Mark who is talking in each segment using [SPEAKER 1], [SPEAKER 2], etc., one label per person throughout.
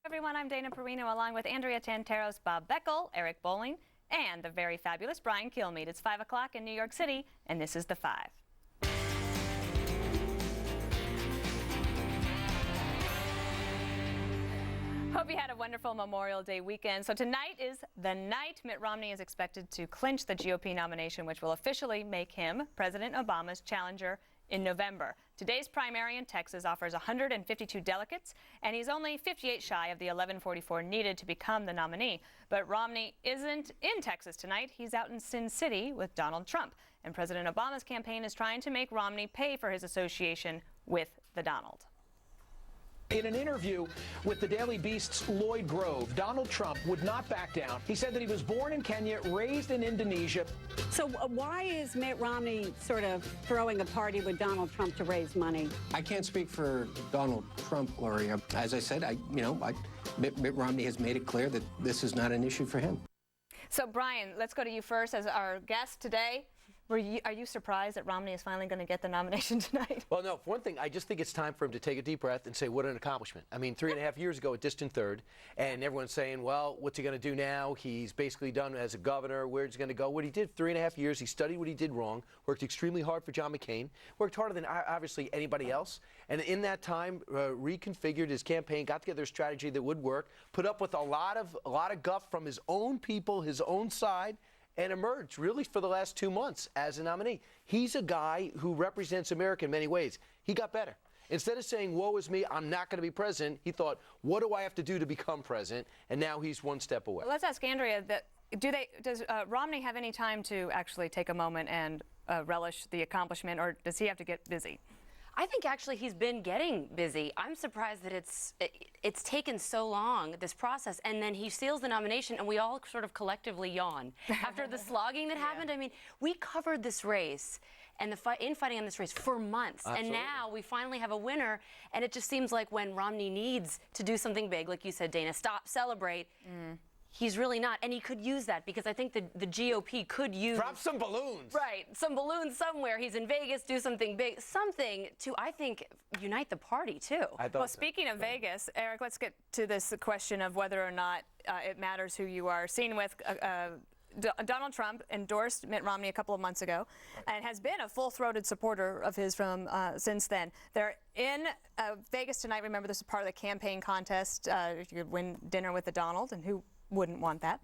[SPEAKER 1] Everyone, I'm Dana Perino along with Andrea Tanteros, Bob Beckel, Eric Bowling, and the very fabulous Brian Kilmeade. It's 5 o'clock in New York City, and this is The Five. Hope you had a wonderful Memorial Day weekend. So tonight is the night Mitt Romney is expected to clinch the GOP nomination, which will officially make him President Obama's challenger in November. Today's primary in Texas offers 152 delegates, and he's only 58 shy of the 1144 needed to become the nominee. But Romney isn't in Texas tonight. He's out in Sin City with Donald Trump. And President Obama's campaign is trying to make Romney pay for his association with the Donald.
[SPEAKER 2] In an interview with the Daily Beast's Lloyd Grove, Donald Trump would not back down. He said that he was born in Kenya, raised in Indonesia.
[SPEAKER 3] So why is Mitt Romney sort of throwing a party with Donald Trump to raise money?
[SPEAKER 4] I can't speak for Donald Trump, Gloria. As I said, Mitt Romney has made it clear that this is not an issue for him.
[SPEAKER 1] So, Brian, let's go to you first as our guest today. Are you surprised that Romney is finally going to get the nomination tonight?
[SPEAKER 5] Well, no, for one thing, I just think it's time for him to take a deep breath and say, what an accomplishment. I mean, 3.5 years ago, a distant third, and everyone's saying, well, what's he going to do now? He's basically done as a governor. Where's he going to go? What he did 3.5 years, he studied what he did wrong, worked extremely hard for John McCain, worked harder than obviously anybody else, and in that time, reconfigured his campaign, got together a strategy that would work, put up with a lot of guff from his own people, his own side, and emerged really for the last 2 months as a nominee. He's a guy who represents America in many ways. He got better. Instead of saying, woe is me, I'm not going to be president, he thought, what do I have to do to become president? And now he's one step away.
[SPEAKER 1] Well, let's ask Andrea, does Romney have any time to actually take a moment and relish the accomplishment, or does he have to get busy?
[SPEAKER 6] I think actually he's been getting busy. I'm surprised that it's taken so long, this process, and then he seals the nomination, and we all sort of collectively yawn after the slogging that happened. I mean, we covered this race and the infighting on this race for months, and now we finally have a winner, and it just seems like when Romney needs to do something big, like you said, Dana, stop, celebrate, he's really not, and he could use that because I think the GOP could use...
[SPEAKER 5] Drop some balloons.
[SPEAKER 6] Right, some balloons somewhere. He's in Vegas, do something big, something to, I think, unite the party, too.
[SPEAKER 1] Well, speaking of Vegas, Eric, let's get to this question of whether or not it matters who you are seen with. Donald Trump endorsed Mitt Romney a couple of months ago and has been a full-throated supporter of his from since then. They're in Vegas tonight. Remember, this is part of the campaign contest. You could win dinner with the Donald, and who wouldn't want that.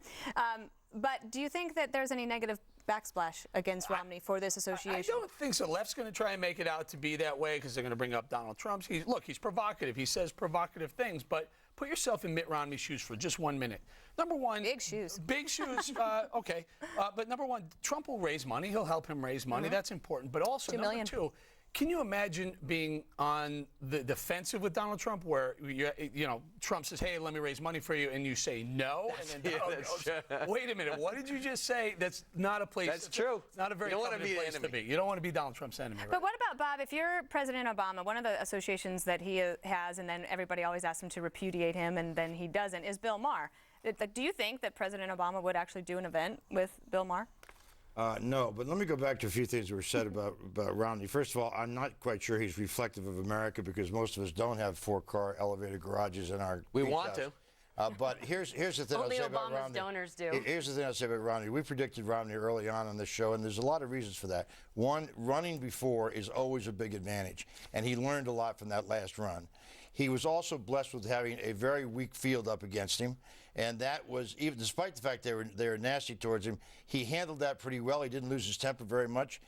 [SPEAKER 1] But do you think that there's any negative backsplash against Romney for this association?
[SPEAKER 7] I don't think so. Left's going to try and make it out to be that way because they're going to bring up Donald Trump. He's provocative. He says provocative things, but put yourself in Mitt Romney's shoes for just 1 minute. Number one.
[SPEAKER 1] Big shoes.
[SPEAKER 7] Big shoes, okay. But number one, Trump will raise money. He'll help him raise money. That's important. But also, number two, can you imagine being on the defensive with Donald Trump where, Trump says, hey, let me raise money for you, and you say no? And then Donald goes, wait a minute, what did you just say? That's not a place.
[SPEAKER 5] That's true.
[SPEAKER 7] It's not a very comfortable place to be. You don't want to be Donald Trump's enemy. Right?
[SPEAKER 1] But what about, Bob, if you're President Obama, one of the associations that he has, and then everybody always asks him to repudiate him, and then he doesn't, is Bill Maher. Do you think that President Obama would actually do an event with Bill Maher?
[SPEAKER 8] No, but let me go back to a few things that were said about Romney. First of all, I'm not quite sure he's reflective of America because most of us don't have 4-car elevated garages in our
[SPEAKER 5] We want to.
[SPEAKER 8] But here's the thing I'll say about Romney.
[SPEAKER 6] Only Obama's donors do.
[SPEAKER 8] Here's the thing I'll say about Romney. We predicted Romney early on this show, and there's a lot of reasons for that. One, running before is always a big advantage, and he learned a lot from that last run. He was also blessed with having a very weak field up against him, and that was, even despite the fact they were nasty towards him, he handled that pretty well. He didn't lose his temper very much.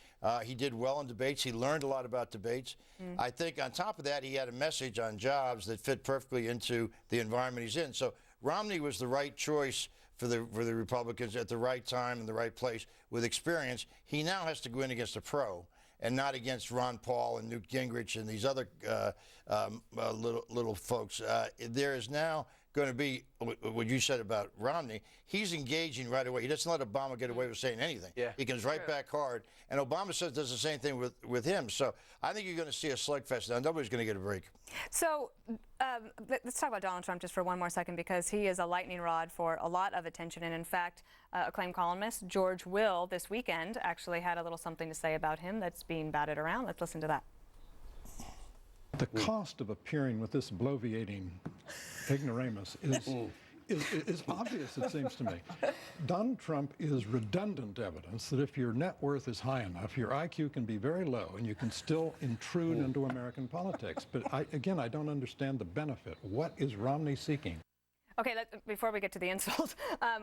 [SPEAKER 8] He did well in debates. He learned a lot about debates. I think on top of that, he had a message on jobs that fit perfectly into the environment he's in. So Romney was the right choice for the Republicans at the right time in the right place with experience. He now has to go in against a pro and not against Ron Paul and Newt Gingrich and these other little folks. There is now going to be what you said about Romney. He's engaging right away. He doesn't let Obama get away with saying anything. He comes right back hard. And Obama does the same thing with him. So I think you're going to see a slugfest now. Nobody's going to get a break.
[SPEAKER 1] So let's talk about Donald Trump just for one more second, because he is a lightning rod for a lot of attention. And in fact, acclaimed columnist George Will this weekend actually had a little something to say about him that's being batted around. Let's listen to that.
[SPEAKER 9] The cost of appearing with this bloviating ignoramus is obvious, it seems to me. Donald Trump is redundant evidence that if your net worth is high enough, your IQ can be very low and you can still intrude into American politics. But again, I don't understand the benefit. What is Romney seeking?
[SPEAKER 1] Okay, before we get to the insult,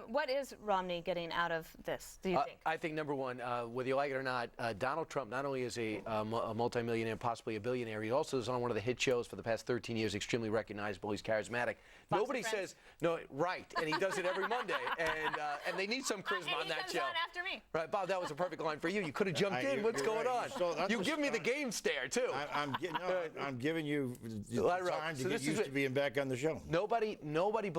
[SPEAKER 1] what is Romney getting out of this, do you think?
[SPEAKER 5] I think, number one, whether you like it or not, Donald Trump not only is a multimillionaire, possibly a billionaire, he also is on one of the hit shows for the past 13 years, extremely recognizable. He's charismatic. Nobody says, no, right, and he does it every Monday, and they need some charisma on that show.
[SPEAKER 1] On after me.
[SPEAKER 5] Right, Bob, that was a perfect line for you. You could have jumped in. What's going on? You give me the game stare, too.
[SPEAKER 8] I'm giving you the time to get used to being back on the show.
[SPEAKER 5] Nobody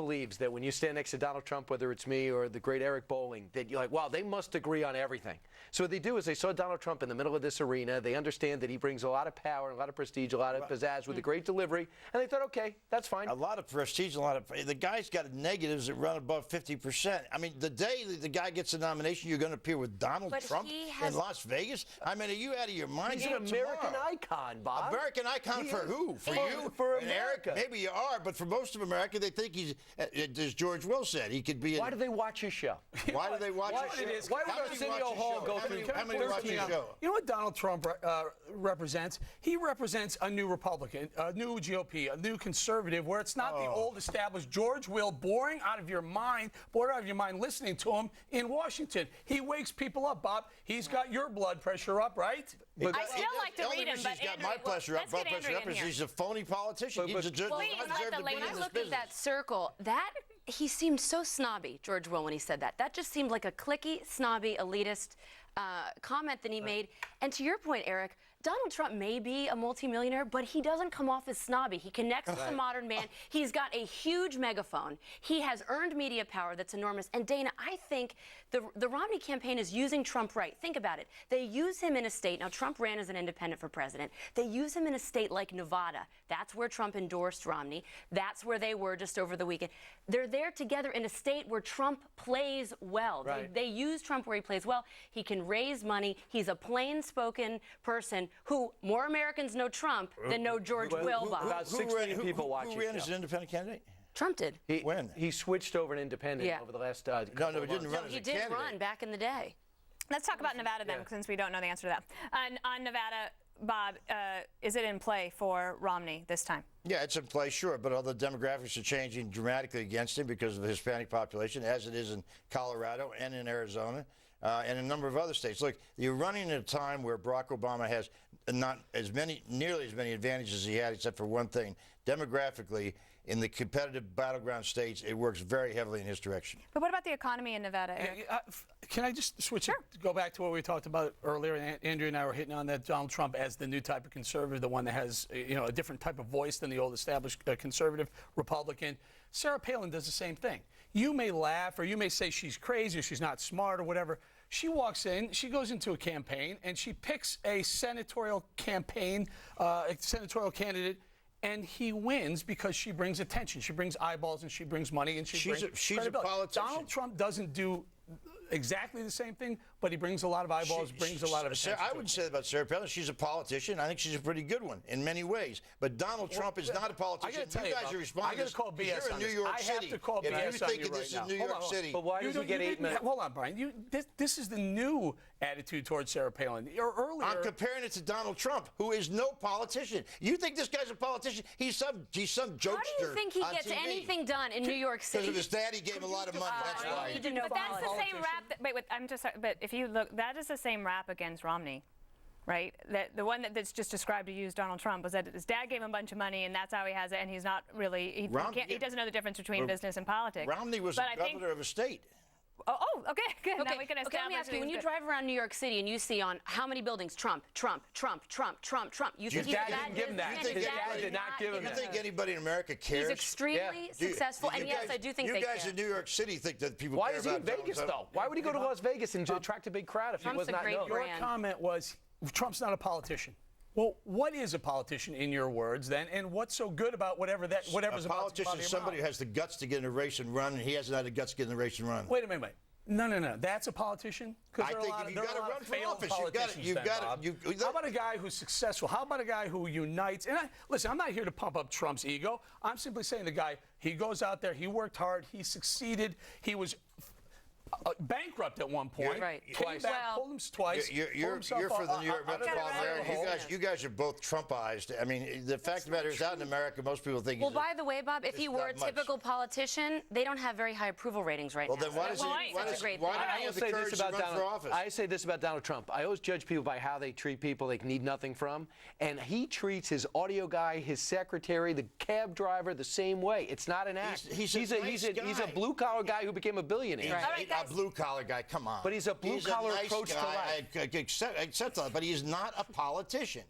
[SPEAKER 5] believes that when you stand next to Donald Trump, whether it's me or the great Eric Bolling, that you're like, wow, they must agree on everything. So what they do is they saw Donald Trump in the middle of this arena. They understand that he brings a lot of power, a lot of prestige, a lot of pizzazz with a great delivery, and they thought, okay, that's fine.
[SPEAKER 8] A lot of prestige, the guy's got negatives that run above 50%. I mean, the day the guy gets a nomination, you're going to appear with Donald Trump in Las Vegas? I mean, are you out of your mind?
[SPEAKER 5] He's an American icon, Bob.
[SPEAKER 8] American icon for who? For you?
[SPEAKER 5] For
[SPEAKER 8] and
[SPEAKER 5] America.
[SPEAKER 8] Eric, maybe you are, but for most of America, they think he's, as George Will said, he could be.
[SPEAKER 5] Why do they watch his show?
[SPEAKER 8] Why do they watch his show?
[SPEAKER 5] Why would Arsenio Hall go through?
[SPEAKER 8] How many watch his show?
[SPEAKER 7] You know what Donald Trump represents? He represents a new Republican, a new GOP, a new conservative, where it's not the old established George Will, bored out of your mind listening to him in Washington. He wakes people up, Bob. He's got your blood pressure up, right?
[SPEAKER 1] But I still like to read him, but
[SPEAKER 8] he's got my blood pressure up is he's a phony politician. He's a
[SPEAKER 6] when I look at that circle, he seemed so snobby, George Will, when he said that. That just seemed like a cliquey, snobby, elitist comment that he made. And to your point, Eric, Donald Trump may be a multimillionaire, but he doesn't come off as snobby. He connects with the modern man. He's got a huge megaphone. He has earned media power that's enormous. And Dana, I think the Romney campaign is using Trump right. Think about it. They use him in a state. Now, Trump ran as an independent for president. They use him in a state like Nevada. That's where Trump endorsed Romney. That's where they were just over the weekend. They're there together in a state where Trump plays well.
[SPEAKER 5] Right.
[SPEAKER 7] They
[SPEAKER 6] use Trump where he plays well. He can raise money. He's a plain-spoken person who more Americans know Trump than know George Will.
[SPEAKER 5] About 6 million people watching.
[SPEAKER 8] Who ran as an independent candidate?
[SPEAKER 6] Trump did.
[SPEAKER 8] When?
[SPEAKER 5] He switched over an independent over the last
[SPEAKER 8] No, he didn't run as a candidate.
[SPEAKER 6] He did run back in the day.
[SPEAKER 1] Let's talk about Nevada then, since we don't know the answer to that. On Nevada, Bob, is it in play for Romney this time?
[SPEAKER 8] Yeah, it's in play, sure, but other demographics are changing dramatically against him because of the Hispanic population, as it is in Colorado and in Arizona. And a number of other states. Look, you're running at a time where Barack Obama has not nearly as many advantages as he had, except for one thing. Demographically, in the competitive battleground states, it works very heavily in his direction.
[SPEAKER 1] But what about the economy in Nevada, Eric?
[SPEAKER 7] Can I just switch it, go back to what we talked about earlier? Andrew and I were hitting on that Donald Trump as the new type of conservative, the one that has a different type of voice than the old established conservative Republican. Sarah Palin does the same thing. You may laugh or you may say she's crazy or she's not smart or whatever. She walks in, she goes into a campaign, and she picks a senatorial candidate, and he wins because she brings attention. She brings eyeballs, and she brings money, and she's
[SPEAKER 8] a politician.
[SPEAKER 7] Donald Trump doesn't do exactly the same thing, but he brings a lot of eyeballs, brings a lot of attention.
[SPEAKER 8] I wouldn't say that about Sarah Palin. She's a politician. I think she's a pretty good one in many ways. But Donald Trump is not a politician.
[SPEAKER 7] You
[SPEAKER 8] guys are responding.
[SPEAKER 7] I got to call BS
[SPEAKER 8] you're
[SPEAKER 7] on
[SPEAKER 8] in New York
[SPEAKER 7] this.
[SPEAKER 8] City.
[SPEAKER 7] I have to call BS
[SPEAKER 8] if you
[SPEAKER 7] on
[SPEAKER 8] think
[SPEAKER 7] you
[SPEAKER 8] this
[SPEAKER 7] right
[SPEAKER 8] is New York City.
[SPEAKER 5] But why does he get 8 million?
[SPEAKER 7] Hold on, Brian. This is the new attitude towards Sarah Palin. Earlier,
[SPEAKER 8] I'm comparing it to Donald Trump, who is no politician. You think this guy's a politician? He's some jokester.
[SPEAKER 6] How do you think he gets anything done in New York City?
[SPEAKER 8] Because of his daddy gave him a lot of money. That's why.
[SPEAKER 1] But that's the same rap. I'm just sorry, but if you look, that is the same rap against Romney, right? That the one that's just described to use Donald Trump was that his dad gave him a bunch of money, and that's how he has it, and he's not really he doesn't know the difference between business and politics.
[SPEAKER 8] Romney was the governor of a state.
[SPEAKER 1] Oh, okay, good. Now we can establish.
[SPEAKER 6] Let me ask you, when you drive around New York City and you see on how many buildings Trump, you think
[SPEAKER 5] his dad didn't give him that. His dad did not give him that.
[SPEAKER 8] You think anybody in America cares?
[SPEAKER 6] He's extremely successful, and yes, I do think they care.
[SPEAKER 8] You guys in New York City think that people
[SPEAKER 5] Why
[SPEAKER 8] care
[SPEAKER 5] is he in
[SPEAKER 8] about
[SPEAKER 5] Vegas, though? Why would he go to Las Vegas and attract a big crowd if he was not known?
[SPEAKER 7] Your comment was Trump's not a politician. Well, what is a politician in your words then, and what's so good about whatever's
[SPEAKER 8] a politician is somebody who has the guts to get in a race and run, and he hasn't had the guts to get in a race and run.
[SPEAKER 7] Wait a minute. No. That's a politician?
[SPEAKER 8] I think if you've got to run for office,
[SPEAKER 7] How about a guy who's successful? How about a guy who unites? And listen, I'm not here to pump up Trump's ego. I'm simply saying the guy, he goes out there, he worked hard, he succeeded, he was bankrupt at one point.
[SPEAKER 6] Right.
[SPEAKER 7] Came back, pulled him twice.
[SPEAKER 8] You're for the New York metropolitan area. You guys are both Trumpized. I mean, the fact of the matter is, out in America, most people think.
[SPEAKER 6] Well, by the way, Bob, if he were a typical politician, they don't have very high approval ratings right now.
[SPEAKER 8] Well, then why does he? Why don't he have the courage to run for office?
[SPEAKER 5] I say this about Donald Trump. I always judge people by how they treat people they need nothing from, and he treats his audio guy, his secretary, the cab driver the same way. It's not an act.
[SPEAKER 8] He's a
[SPEAKER 5] blue collar guy who became a billionaire.
[SPEAKER 8] A blue-collar guy, come on.
[SPEAKER 5] But he's a blue-collar approach to life.
[SPEAKER 8] Except that, but he's not a politician.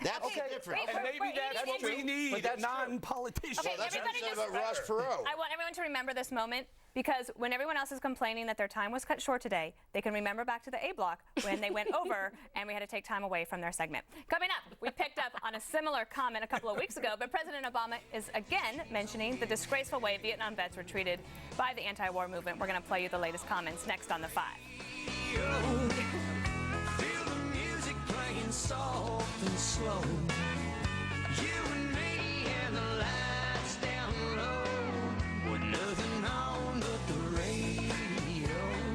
[SPEAKER 8] That's the difference.
[SPEAKER 7] And maybe that's what we need, non-politicians.
[SPEAKER 1] Okay,
[SPEAKER 8] that's what I said about Ross Perot.
[SPEAKER 1] I want everyone to remember this moment, because when everyone else is complaining that their time was cut short today, they can remember back to the A block when they went over and we had to take time away from their segment. Coming up, we picked up on a similar comment a couple of weeks ago, but President Obama is again mentioning the disgraceful way Vietnam vets were treated by the anti-war movement. We're going to play you the latest comments next on The Five.
[SPEAKER 10] Feel the music playing soft and slow.